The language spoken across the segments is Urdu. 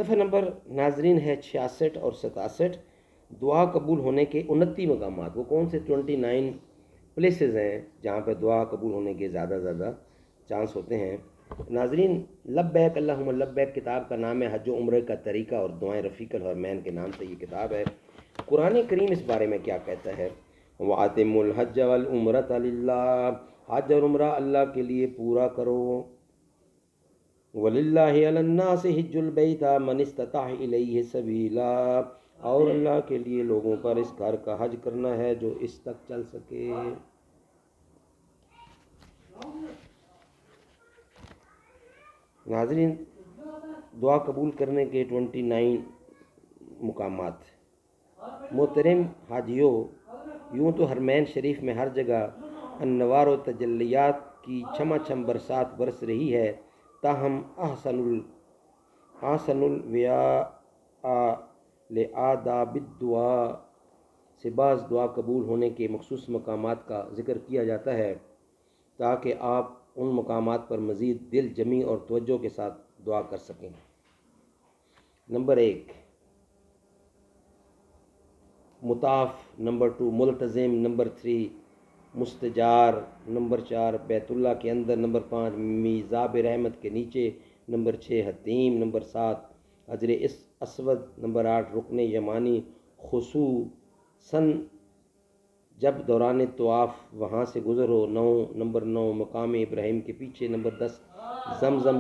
صفحہ نمبر ناظرین ہے 66 اور 67. دعا قبول ہونے کے 29 مقامات. وہ کون سے 29 پلیسز ہیں جہاں پہ دعا قبول ہونے کے زیادہ چانس ہوتے ہیں؟ ناظرین، لبیک اللہم لبیک کتاب کا نام ہے حج و عمرے کا طریقہ اور دعائیں رفیق الحرمین کے نام سے یہ کتاب ہے. قرآن کریم اس بارے میں کیا کہتا ہے؟ وَأَتِمُّوا الْحَجَّ وَالْعُمْرَةَ لِلَّهِ، حج اور عمرہ اللہ کے لیے پورا کرو. وَلِلَّهِ عَلَى النَّاسِ حِجُّ الْبَيْتِ مَنِ اسْتَطَاعَ إِلَيْهِ سَبِيلًا، اور اللہ کے لیے لوگوں پر اس گھر کا حج کرنا ہے جو اس تک چل سکے. ناظرین، دعا قبول کرنے کے 29 مقامات. محترم حاجیوں، یوں تو حرمین شریف میں ہر جگہ انوار و تجلیات کی چھما چھم برسات برس رہی ہے، تاہم احسن الویاء لآداب الدعا سے بعض دعا قبول ہونے کے مخصوص مقامات کا ذکر کیا جاتا ہے تاکہ آپ ان مقامات پر مزید دل جمی اور توجہ کے ساتھ دعا کر سکیں. نمبر 1 مطاف، نمبر 2 ملتزم، نمبر 3 مستجار، نمبر 4 بیت اللہ کے اندر، نمبر 5 میزاب رحمت کے نیچے، نمبر 6 حتیم، نمبر 7 حجر اسود، نمبر 8 رکن یمانی خصوصاً جب دوران طواف وہاں سے گزر ہو. نمبر 9 مقام ابراہیم کے پیچھے، نمبر 10 زمزم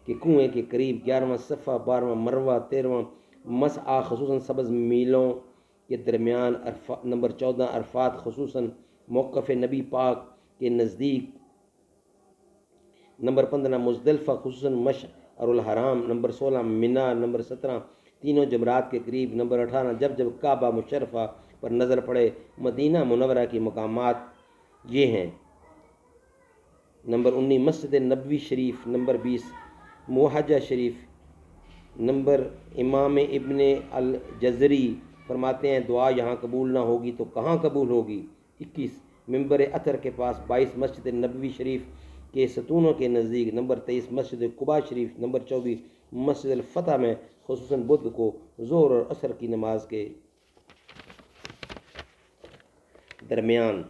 کے کنویں کے قریب، 11واں صفا، 12واں مروہ، 13واں مسعی خصوصاً سبز میلوں کے درمیان، نمبر 14 عرفات خصوصاً موقف نبی پاک کے نزدیک، نمبر 15 مزدلفہ خصوصاً مشعر الحرام، نمبر 16 منی، نمبر 17 تینوں جمرات کے قریب، نمبر 18 جب کعبہ مشرفہ پر نظر پڑے. مدینہ منورہ کے مقامات یہ ہیں: نمبر 19 مسجد نبوی شریف، نمبر 20 موحجہ شریف. نمبر امام ابن الجزری فرماتے ہیں دعا یہاں قبول نہ ہوگی تو کہاں قبول ہوگی؟ 21 منبر اطہر کے پاس، 22 مسجد نبوی شریف کے ستونوں کے نزدیک، نمبر 23 مسجد قباء شریف، نمبر 24 مسجد الفتح میں خصوصاً بدھ کو ظہر اور عصر کی نماز کے درمیان،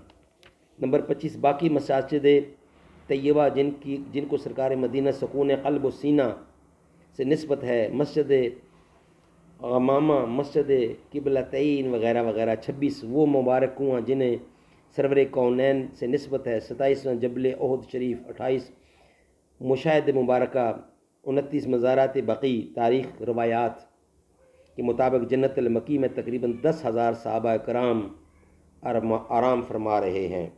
نمبر 25 باقی مساجد طیبہ جن کو سرکار مدینہ سکون قلب و سینہ سے نسبت ہے، مسجد غمامہ، مسجد قبلتین وغیرہ وغیرہ. 26 وہ مبارک کنواں جنہیں سرور کونین سے نسبت ہے، 27واں جبل احد شریف، 28 مشاہد مبارکہ، 29 مزارات بقیع. تاریخ روایات کے مطابق جنت المکی میں تقریباً 10,000 صحابہ کرام آرام فرما رہے ہیں.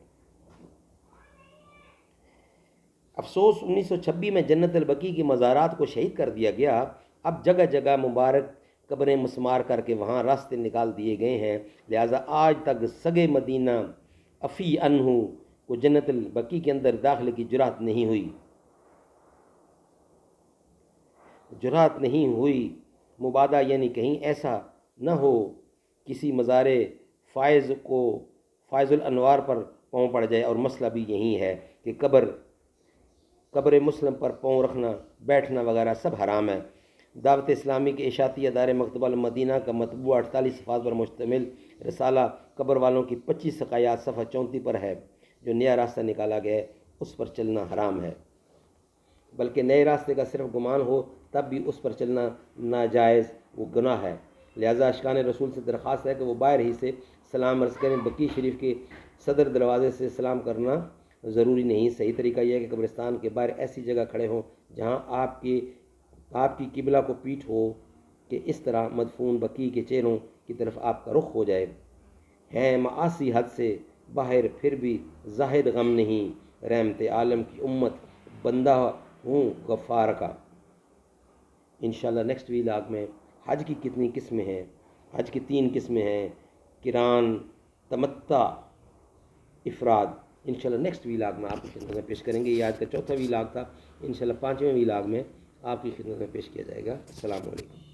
افسوس 1926 میں جنت البقیع کی مزارات کو شہید کر دیا گیا. اب جگہ جگہ مبارک قبریں مسمار کر کے وہاں راستے نکال دیے گئے ہیں، لہٰذا آج تک سگے مدینہ افی عنہ کو جنت البقیع کے اندر داخلے کی جرات نہیں ہوئی. مبادہ یعنی کہیں ایسا نہ ہو کسی مزار فائز الانوار پر پاؤں پڑ جائے. اور مسئلہ بھی یہی ہے کہ قبر مسلم پر پاؤں رکھنا، بیٹھنا وغیرہ سب حرام ہے. دعوت اسلامی کے اشاعتی ادارے مکتبہ المدینہ کا مطبوع 48 صفحات پر مشتمل رسالہ قبر والوں کی 25 سقایات صفحہ 34 پر ہے. جو نیا راستہ نکالا گیا ہے اس پر چلنا حرام ہے، بلکہ نئے راستے کا صرف گمان ہو تب بھی اس پر چلنا ناجائز، وہ گناہ ہے. لہٰذا اشکان رسول سے درخواست ہے کہ وہ باہر ہی سے سلام عرض کریں. بقیع شریف کے صدر دروازے سے سلام کرنا ضروری نہیں. صحیح طریقہ یہ ہے کہ قبرستان کے باہر ایسی جگہ کھڑے ہوں جہاں آپ کی قبلہ کو پیٹھ ہو کہ اس طرح مدفون بقیع کے چہروں کی طرف آپ کا رخ ہو جائے. ہیں معاصی حد سے باہر پھر بھی ظاہر غم نہیں، رحمت عالم کی امت بندہ ہوں غفار کا. انشاءاللہ نیکسٹ ویلاگ میں حج کی کتنی قسمیں ہیں؟ حج کی 3 قسمیں ہیں: قران، تمتع، افراد. انشاءاللہ نیکسٹ ویلاگ میں آپ کی خدمت میں پیش کریں گے. یہ آج کا 4تھا ویلاگ تھا. انشاءاللہ 5ویں ویلاگ میں آپ کی خدمت میں پیش کیا جائے گا. السلام علیکم.